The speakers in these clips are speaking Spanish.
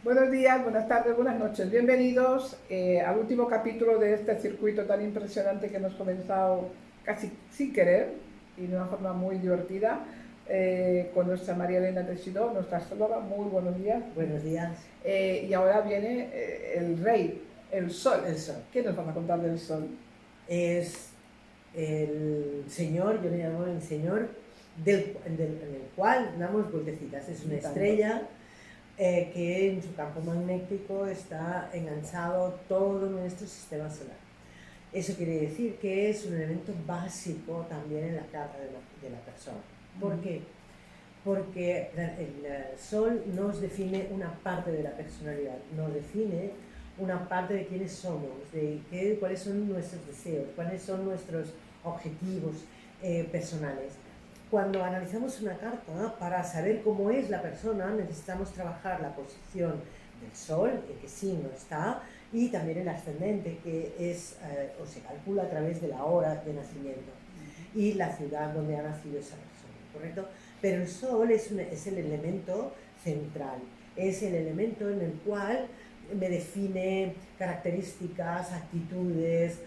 Buenos días, buenas tardes, buenas noches. Bienvenidos al último capítulo de este circuito tan impresionante que hemos comenzado casi sin querer y de una forma muy divertida con nuestra María Elena Teixidó, nuestra astróloga. Muy buenos días. Buenos días. Y ahora viene el rey, el sol. El sol ¿Qué nos van a contar del sol? es el señor, yo le llamo el señor en el cual damos vueltecitas. Es una estrella que en su campo magnético está enganchado todo nuestro sistema solar. Eso quiere decir que es un elemento básico también en la carta de la persona. ¿Por qué? Porque el sol nos define una parte de la personalidad, nos define una parte de quiénes somos, de cuáles son nuestros deseos, cuáles son nuestros objetivos personales. Cuando analizamos una carta, para saber cómo es la persona, necesitamos trabajar la posición del sol, en qué signo está, y también el ascendente, que es o se calcula a través de la hora de nacimiento y la ciudad donde ha nacido esa persona, ¿correcto? Pero el sol es el elemento central, es el elemento en el cual me define características, actitudes,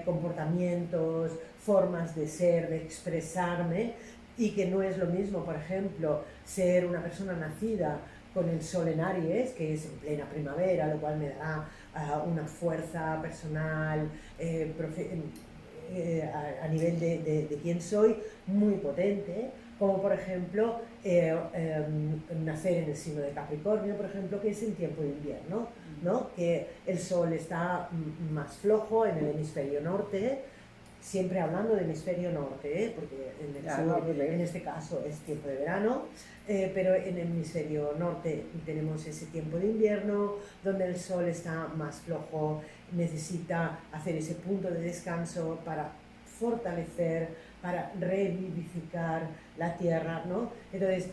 comportamientos, formas de ser, de expresarme, y que no es lo mismo, por ejemplo, ser una persona nacida con el sol en Aries, que es en plena primavera, lo cual me dará una fuerza personal, a nivel de quién soy, muy potente, como por ejemplo nacer en el signo de Capricornio, por ejemplo, que es en tiempo de invierno, ¿no? Que el sol está más flojo en el hemisferio norte, siempre hablando del hemisferio norte, porque en el sur, en este caso, es tiempo de verano, pero en el hemisferio norte tenemos ese tiempo de invierno, donde el sol está más flojo, necesita hacer ese punto de descanso para fortalecer, para revivificar la tierra, ¿no? Entonces,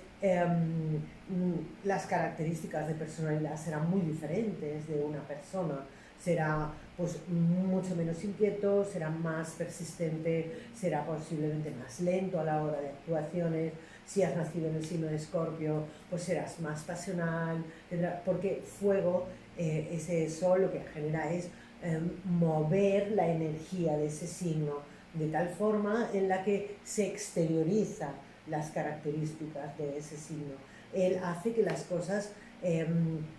las características de personalidad serán muy diferentes de una persona. Será pues mucho menos inquieto, será más persistente, será posiblemente más lento a la hora de actuaciones. Si has nacido en el signo de Escorpio, pues serás más pasional, porque fuego, ese sol lo que genera es mover la energía de ese signo de tal forma en la que se exterioriza las características de ese signo. Él hace que las cosas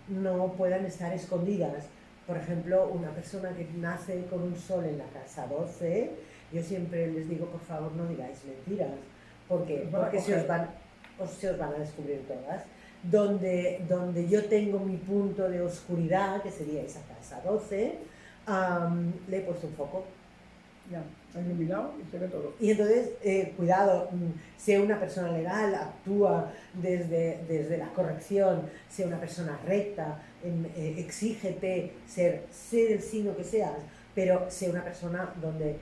no puedan estar escondidas. Por ejemplo, una persona que nace con un sol en la casa 12, yo siempre les digo, por favor, no digáis mentiras, porque se os van a descubrir todas. Donde yo tengo mi punto de oscuridad, que sería esa casa 12, le he puesto un foco. Ya, han iluminado y se ve todo. Y entonces, cuidado, sea una persona legal, actúa desde la corrección, sea una persona recta, exígete ser el signo que seas, pero sea una persona donde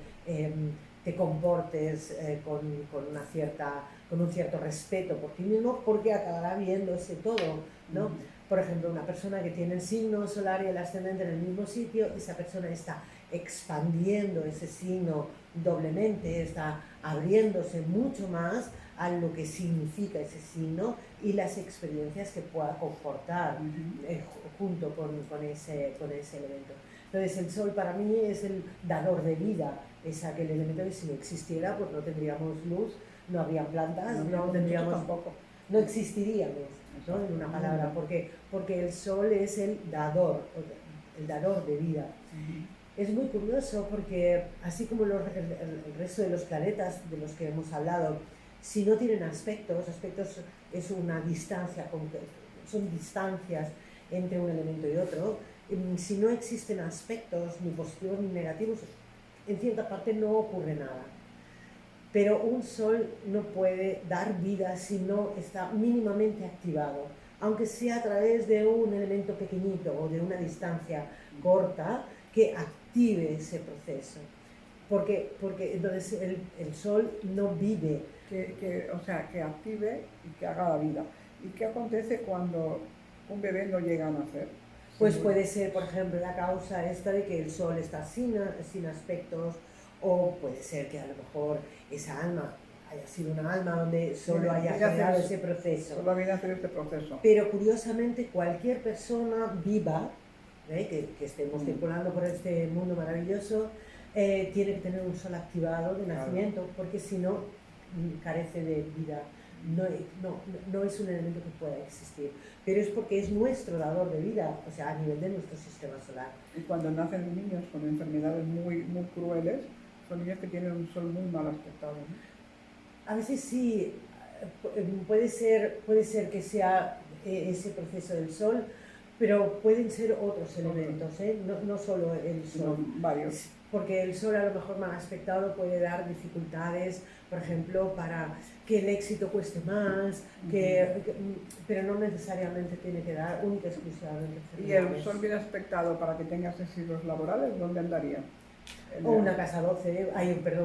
te comportes con un cierto respeto por ti mismo, porque acabará viéndose todo, ¿no? Por ejemplo, una persona que tiene el signo solar y el ascendente en el mismo sitio, esa persona está expandiendo ese signo doblemente, está abriéndose mucho más a lo que significa ese signo y las experiencias que pueda comportar junto con ese elemento. Entonces el sol para mí es el dador de vida, es aquel elemento que si no existiera pues no tendríamos luz, no habría plantas, no tendríamos, tampoco. no existiríamos, ¿no? En una palabra, porque el sol es el dador de vida. Es muy curioso porque así como el resto de los planetas de los que hemos hablado, si no tienen aspectos es una distancia, son distancias entre un elemento y otro, si no existen aspectos ni positivos ni negativos, en cierta parte no ocurre nada. Pero un sol no puede dar vida si no está mínimamente activado, aunque sea a través de un elemento pequeñito o de una distancia corta que active ese proceso. Porque entonces el sol no vive. O sea, que active y que haga la vida. ¿Y qué acontece cuando un bebé no llega a nacer? Pues puede ser, por ejemplo, la causa esta de que el sol está sin aspectos, o puede ser que a lo mejor esa alma haya sido una alma donde solo haya Viene a generado hacer- ese proceso. Solo viene a hacer este proceso. Pero curiosamente cualquier persona viva, que estemos circulando por este mundo maravilloso, tiene que tener un sol activado de nacimiento, porque si no carece de vida, no es un elemento que pueda existir, pero es porque es nuestro dador de vida, o sea, a nivel de nuestro sistema solar. Y cuando nacen niños con enfermedades muy, muy crueles, son niños que tienen un sol muy mal aspectado, ¿no? A veces sí, puede ser que sea ese proceso del sol, pero pueden ser otros elementos, no solo el sol. Sino varios. Porque el sol a lo mejor mal aspectado puede dar dificultades, por ejemplo, para que el éxito cueste más, pero no necesariamente tiene que dar única y exclusivamente ¿Y el sol bien aspectado para que tengas éxitos laborales, dónde andaría? O una casa 12,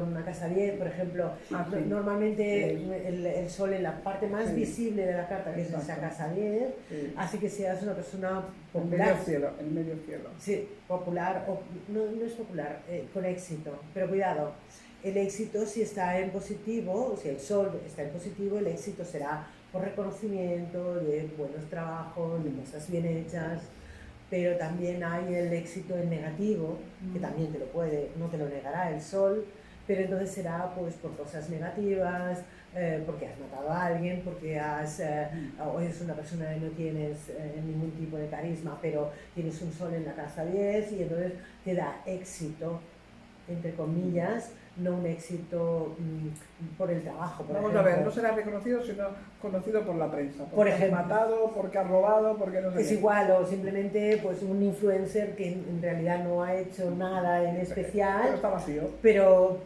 una casa 10, por ejemplo. Sí. Normalmente el sol en la parte más visible de la carta, que Exacto. es esa casa 10, hace que seas una persona El popular. medio cielo. Sí, popular, o no es popular, con éxito. Pero cuidado, el éxito si está en positivo, si el sol está en positivo, el éxito será por reconocimiento de buenos trabajos, de cosas bien hechas. Pero también hay el éxito en negativo, que también no te lo negará el sol, pero entonces será pues por cosas negativas, porque has matado a alguien, porque o eres una persona que no tienes ningún tipo de carisma, pero tienes un sol en la casa 10 y entonces te da éxito, entre comillas, no un éxito por el trabajo. Vamos a ver, no será reconocido, sino conocido por la prensa. Por ejemplo, has matado, porque has robado, porque no sé es qué. igual, o simplemente pues un influencer que en realidad no ha hecho nada en especial, pero está vacío. Pero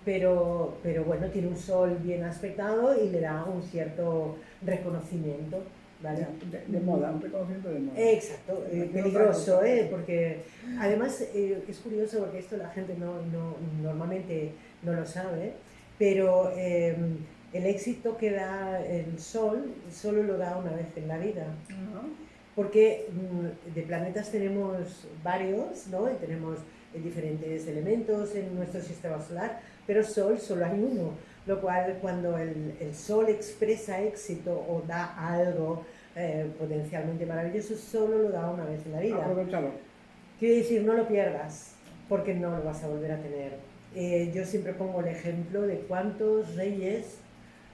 bueno, tiene un sol bien aspectado y le da un cierto reconocimiento. ¿Vale? De moda, un reconocimiento de moda. Exacto, peligroso, porque además es curioso porque esto la gente normalmente no lo sabe, pero el éxito que da el sol solo lo da una vez en la vida. Porque de planetas tenemos varios, ¿no? Y tenemos diferentes elementos en nuestro sistema solar, pero sol solo hay uno, lo cual cuando el sol expresa éxito o da algo potencialmente maravilloso, solo lo da una vez en la vida. Aprovechalo. Quiere decir, no lo pierdas, porque no lo vas a volver a tener. Yo siempre pongo el ejemplo de cuántos reyes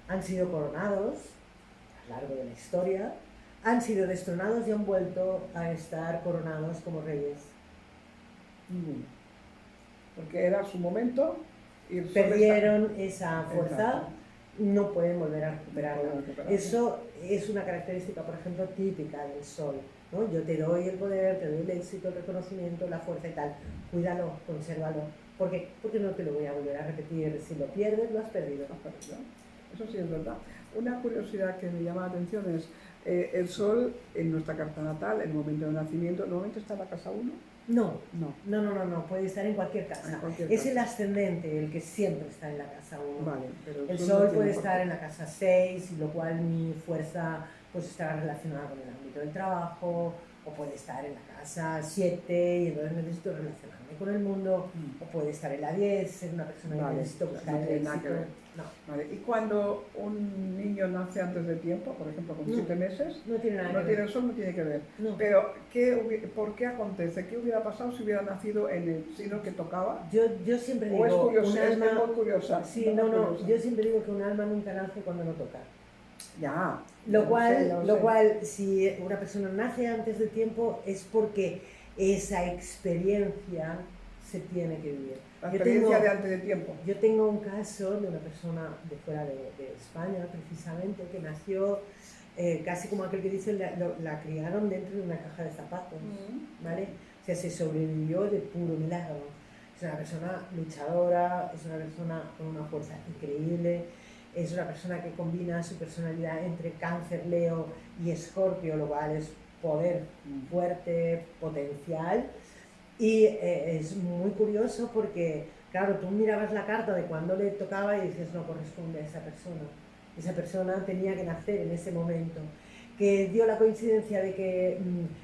han sido coronados a lo largo de la historia, han sido destronados y han vuelto a estar coronados como reyes. Porque era su momento y perdieron esa fuerza. Exacto. No pueden volver a recuperarla. Eso es una característica, por ejemplo, típica del sol, ¿no? Yo te doy el poder, te doy el éxito, el reconocimiento, la fuerza y tal. Cuídalo, consérvalo, porque no te lo voy a volver a repetir. Si lo pierdes, lo has perdido. Eso sí es verdad. Una curiosidad que me llama la atención es el sol en nuestra carta natal, en el momento de nacimiento, ¿normalmente está en la casa 1? No, puede estar en cualquier casa. Es el ascendente el que siempre está en la casa 1. Vale, pero el sol puede estar en la casa 6, lo cual mi fuerza pues estará relacionada con el ámbito del trabajo, o puede estar en la casa 7 y entonces necesito relacionarme con el mundo, o puede estar en la 10, ser una persona que necesito buscar el éxito. Vale. ¿Y cuando un niño nace antes de tiempo, por ejemplo con 7 meses, no tiene nada que ver? No tiene el sol, no tiene que ver. No. Pero ¿por qué acontece? ¿Qué hubiera pasado si hubiera nacido en el signo que tocaba? Yo siempre digo, es curioso, un alma, es muy curiosa. Sí, no, yo siempre digo que un alma nunca nace cuando no toca. Ya. Lo cual, si una persona nace antes de tiempo, es porque esa experiencia se tiene que vivir. La experiencia de antes de tiempo. Yo tengo un caso de una persona de fuera de España, precisamente, que nació casi como aquel que dice, la criaron dentro de una caja de zapatos, ¿vale? O sea, se sobrevivió de puro milagro. Es una persona luchadora, es una persona con una fuerza increíble, es una persona que combina su personalidad entre Cáncer, Leo y Escorpio, lo cual es poder fuerte, potencial. Y es muy curioso porque, claro, tú mirabas la carta de cuando le tocaba y dices, no corresponde a esa persona. Esa persona tenía que nacer en ese momento. que dio la coincidencia de que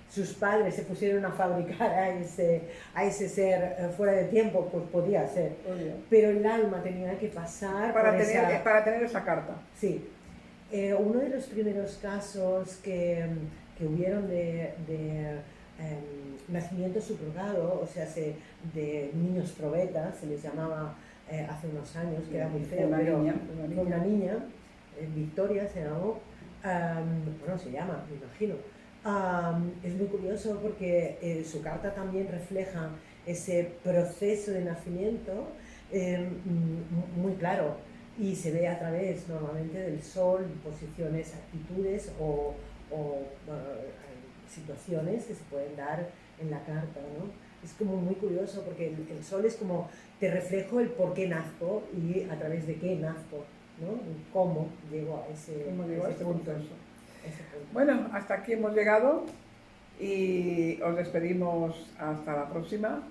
sus padres se pusieron a fabricar a ese ser fuera de tiempo, pues podía ser. Pero el alma tenía que pasar para tener esa carta. Sí. Uno de los primeros casos que hubieron de nacimiento subrogado, o sea, de niños probetas, se les llamaba hace unos años, que era muy feo, fue una niña, Victoria se llamó, bueno, se llama, me imagino. Es muy curioso porque su carta también refleja ese proceso de nacimiento muy claro, y se ve a través normalmente del sol, posiciones, actitudes o situaciones que se pueden dar en la carta, ¿no? Es como muy curioso porque el sol es como te reflejo el por qué nazco y a través de qué nazco, ¿no? Y cómo llego a ese punto. Bueno, hasta aquí hemos llegado y os despedimos hasta la próxima,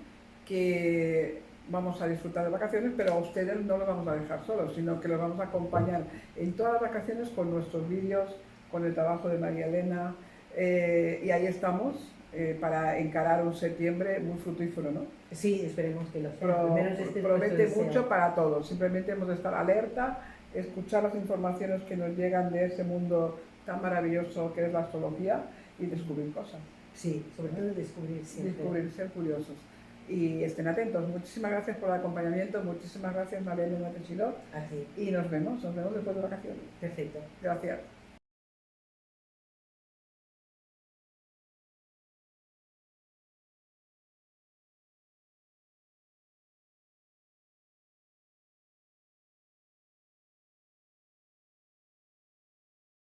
que vamos a disfrutar de vacaciones, pero a ustedes no los vamos a dejar solos, sino que los vamos a acompañar en todas las vacaciones con nuestros vídeos, con el trabajo de María Elena, y ahí estamos para encarar un septiembre muy fructífero, ¿no? Sí, esperemos que lo sea. Promete mucho para todos, simplemente hemos de estar alerta, escuchar las informaciones que nos llegan de ese mundo tan maravilloso que es la astrología y descubrir cosas. Sí, sobre todo descubrir siempre. Descubrir, ser curiosos. Y estén atentos. Muchísimas gracias por el acompañamiento, muchísimas gracias María Elena Teixidó. A ti. Y nos vemos después de vacaciones. Perfecto. Gracias.